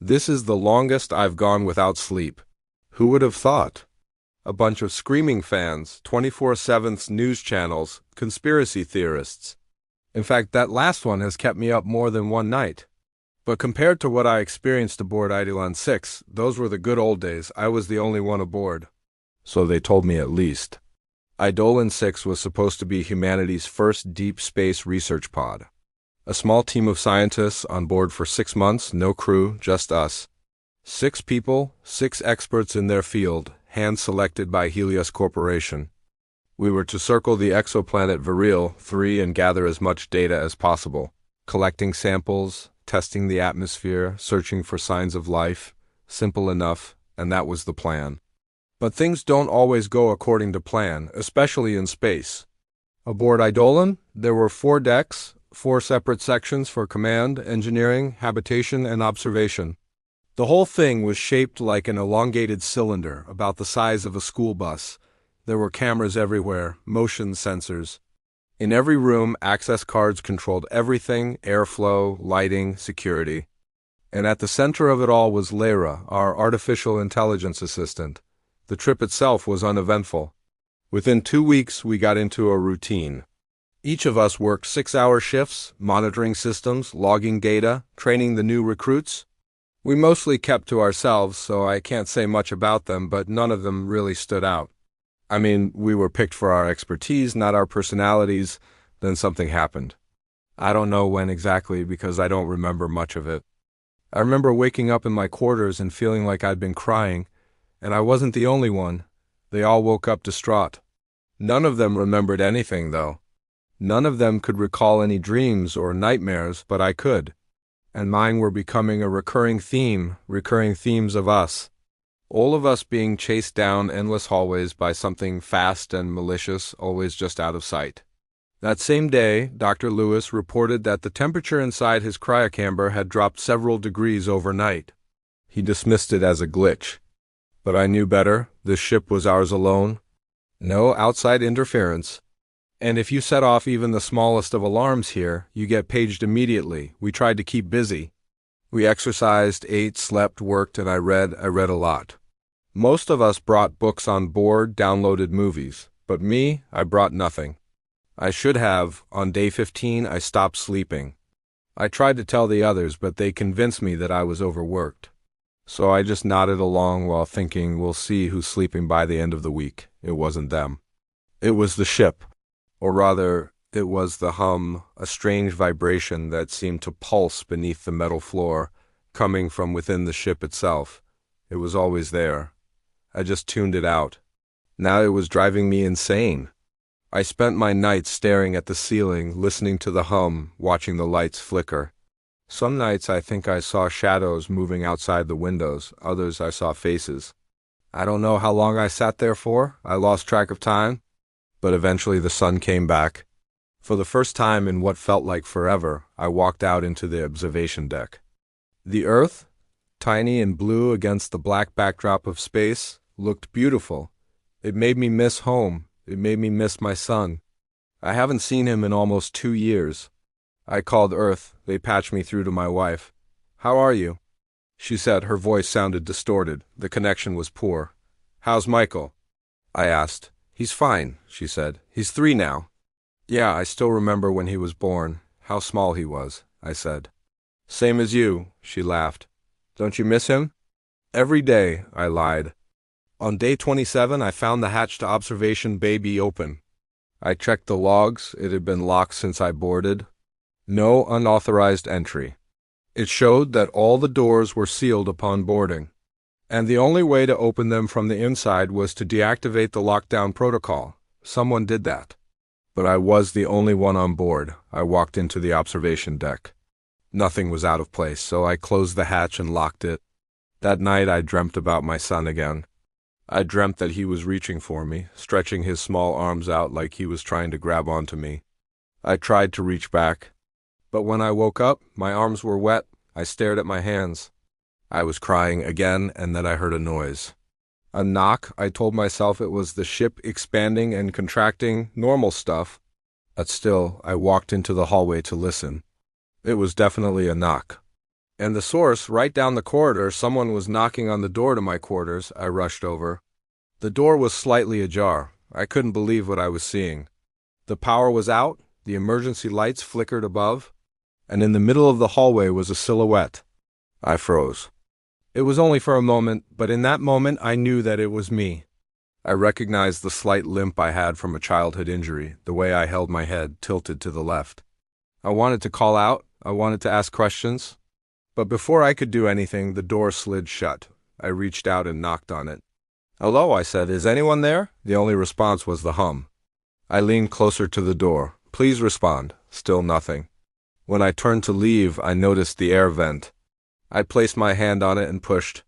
This is the longest I've gone without sleep. Who would have thought? A bunch of screaming fans, 24/7 news channels, conspiracy theorists. In fact, that last one has kept me up more than one night. But compared to what I experienced aboard Eidolon 6, those were the good old days. I was the only one aboard. So they told me at least. Eidolon 6 was supposed to be humanity's first deep space research pod. A small team of scientists on board for 6 months, no crew, just us. 6 people, 6 experts in their field, hand-selected by Helios Corporation. We were to circle the exoplanet Viril 3 and gather as much data as possible, collecting samples, testing the atmosphere, searching for signs of life. Simple enough, and that was the plan. But things don't always go according to plan, especially in space. Aboard Eidolon, there were 4 decks, 4 separate sections for command, engineering, habitation, and observation. The whole thing was shaped like an elongated cylinder, about the size of a school bus. There were cameras everywhere, motion sensors. In every room, access cards controlled everything: airflow, lighting, security. And at the center of it all was Lyra, our artificial intelligence assistant. The trip itself was uneventful. Within 2 weeks, we got into a routine. Each of us worked 6-hour shifts, monitoring systems, logging data, training the new recruits. We mostly kept to ourselves, so I can't say much about them, but none of them really stood out. I mean, we were picked for our expertise, not our personalities. Then something happened. I don't know when exactly because I don't remember much of it. I remember waking up in my quarters and feeling like I'd been crying, and I wasn't the only one. They all woke up distraught. None of them remembered anything, though. None of them could recall any dreams or nightmares, but I could. And mine were becoming a recurring themes of us. All of us being chased down endless hallways by something fast and malicious, always just out of sight. That same day, Dr. Lewis reported that the temperature inside his cryocamber had dropped several degrees overnight. He dismissed it as a glitch. But I knew better. This ship was ours alone. No outside interference. And if you set off even the smallest of alarms here, you get paged immediately. We tried to keep busy. We exercised, ate, slept, worked, and I read a lot. Most of us brought books on board, downloaded movies. But me, I brought nothing. I should have. On day 15, I stopped sleeping. I tried to tell the others, but they convinced me that I was overworked. So I just nodded along while thinking, we'll see who's sleeping by the end of the week. It wasn't them. It was the ship. Or rather, it was the hum, a strange vibration that seemed to pulse beneath the metal floor, coming from within the ship itself. It was always there. I just tuned it out. Now it was driving me insane. I spent my nights staring at the ceiling, listening to the hum, watching the lights flicker. Some nights I think I saw shadows moving outside the windows, others I saw faces. I don't know how long I sat there for. I lost track of time. But eventually the sun came back. For the first time in what felt like forever, I walked out into the observation deck. The Earth, tiny and blue against the black backdrop of space, looked beautiful. It made me miss home. It made me miss my son. I haven't seen him in almost 2 years. I called Earth. They patched me through to my wife. "How are you?" She said. Her voice sounded distorted. The connection was poor. "How's Michael?" I asked. "He's fine," she said. "He's 3 now." "Yeah, I still remember when he was born. How small he was," I said. "Same as you," she laughed. "Don't you miss him?" "Every day," I lied. On day 27, I found the hatch to observation bay be open. I checked the logs. It had been locked since I boarded. No unauthorized entry. It showed that all the doors were sealed upon boarding, and the only way to open them from the inside was to deactivate the lockdown protocol. Someone did that. But I was the only one on board. I walked into the observation deck. Nothing was out of place, so I closed the hatch and locked it. That night I dreamt about my son again. I dreamt that he was reaching for me, stretching his small arms out like he was trying to grab onto me. I tried to reach back. But when I woke up, my arms were wet. I stared at my hands. I was crying again, and then I heard a noise. A knock. I told myself it was the ship expanding and contracting, normal stuff. But still, I walked into the hallway to listen. It was definitely a knock. And the source, right down the corridor, someone was knocking on the door to my quarters. I rushed over. The door was slightly ajar. I couldn't believe what I was seeing. The power was out, the emergency lights flickered above, and in the middle of the hallway was a silhouette. I froze. It was only for a moment, but in that moment I knew that it was me. I recognized the slight limp I had from a childhood injury, the way I held my head tilted to the left. I wanted to call out, I wanted to ask questions, but before I could do anything, the door slid shut. I reached out and knocked on it. "Hello," I said. "Is anyone there?" The only response was the hum. I leaned closer to the door. "Please respond." Still nothing. When I turned to leave, I noticed the air vent. I placed my hand on it and pushed.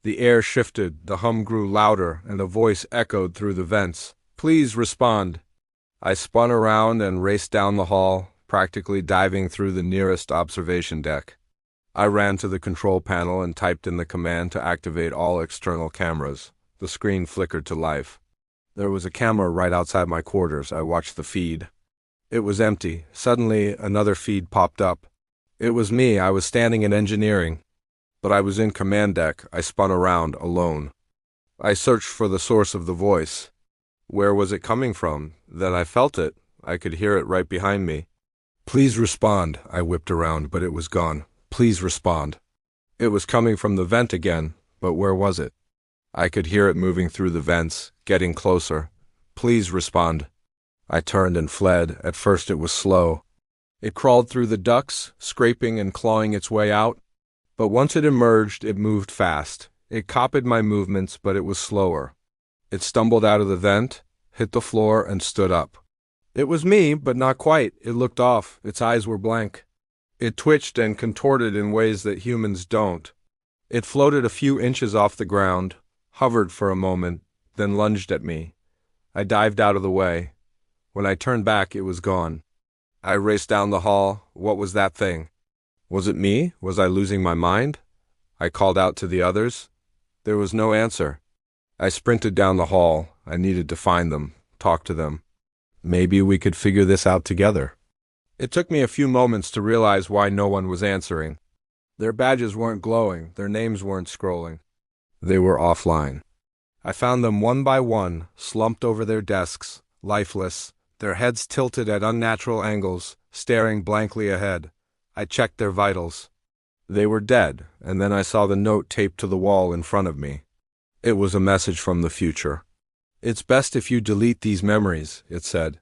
The air shifted, the hum grew louder, and a voice echoed through the vents. "Please respond." I spun around and raced down the hall, practically diving through the nearest observation deck. I ran to the control panel and typed in the command to activate all external cameras. The screen flickered to life. There was a camera right outside my quarters. I watched the feed. It was empty. Suddenly, another feed popped up. It was me. I was standing in engineering. But I was in command deck. I spun around, alone. I searched for the source of the voice. Where was it coming from? Then I felt it. I could hear it right behind me. "Please respond." I whipped around, but it was gone. "Please respond." It was coming from the vent again, but where was it? I could hear it moving through the vents, getting closer. "Please respond." I turned and fled. At first it was slow. It crawled through the ducts, scraping and clawing its way out. But once it emerged, it moved fast. It copied my movements, but it was slower. It stumbled out of the vent, hit the floor, and stood up. It was me, but not quite. It looked off. Its eyes were blank. It twitched and contorted in ways that humans don't. It floated a few inches off the ground, hovered for a moment, then lunged at me. I dived out of the way. When I turned back, it was gone. I raced down the hall. What was that thing? Was it me? Was I losing my mind? I called out to the others. There was no answer. I sprinted down the hall. I needed to find them, talk to them. Maybe we could figure this out together. It took me a few moments to realize why no one was answering. Their badges weren't glowing. Their names weren't scrolling. They were offline. I found them one by one, slumped over their desks, lifeless, their heads tilted at unnatural angles, staring blankly ahead. I checked their vitals. They were dead, and then I saw the note taped to the wall in front of me. It was a message from the future. "It's best if you delete these memories," it said.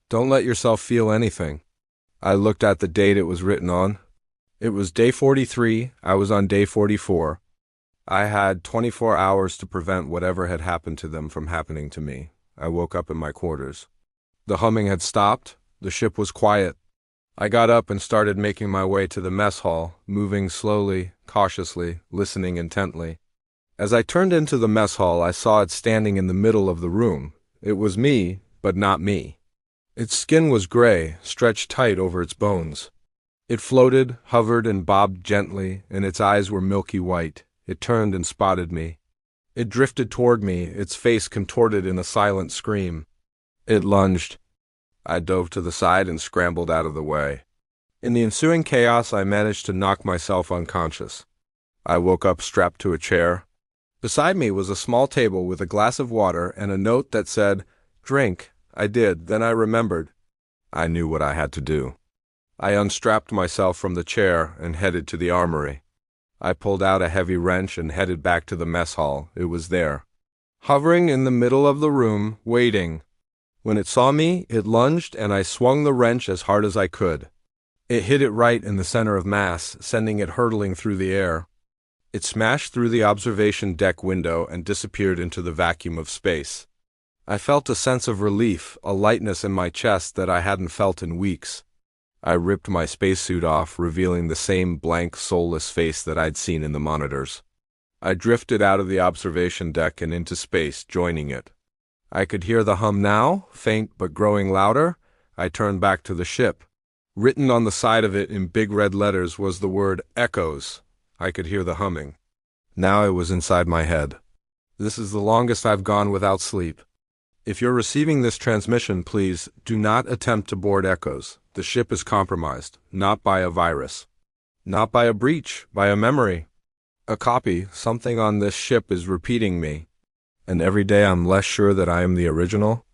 "Don't let yourself feel anything." I looked at the date it was written on. It was day 43. I was on day 44. I had 24 hours to prevent whatever had happened to them from happening to me. I woke up in my quarters. The humming had stopped. The ship was quiet. I got up and started making my way to the mess hall, moving slowly, cautiously, listening intently. As I turned into the mess hall, I saw it standing in the middle of the room. It was me, but not me. Its skin was gray, stretched tight over its bones. It floated, hovered, and bobbed gently, and its eyes were milky white. It turned and spotted me. It drifted toward me, its face contorted in a silent scream. It lunged. I dove to the side and scrambled out of the way. In the ensuing chaos, I managed to knock myself unconscious. I woke up strapped to a chair. Beside me was a small table with a glass of water and a note that said, "Drink." I did. Then I remembered. I knew what I had to do. I unstrapped myself from the chair and headed to the armory. I pulled out a heavy wrench and headed back to the mess hall. It was there, hovering in the middle of the room, waiting. When it saw me, it lunged, and I swung the wrench as hard as I could. It hit it right in the center of mass, sending it hurtling through the air. It smashed through the observation deck window and disappeared into the vacuum of space. I felt a sense of relief, a lightness in my chest that I hadn't felt in weeks. I ripped my spacesuit off, revealing the same blank, soulless face that I'd seen in the monitors. I drifted out of the observation deck and into space, joining it. I could hear the hum now, faint but growing louder. I turned back to the ship. Written on the side of it in big red letters was the word echoes. I could hear the humming. Now it was inside my head. This is the longest I've gone without sleep. If you're receiving this transmission, please do not attempt to board Echoes. The ship is compromised, not by a virus. Not by a breach, by a memory. A copy, something on this ship is repeating me. And every day I'm less sure that I am the original.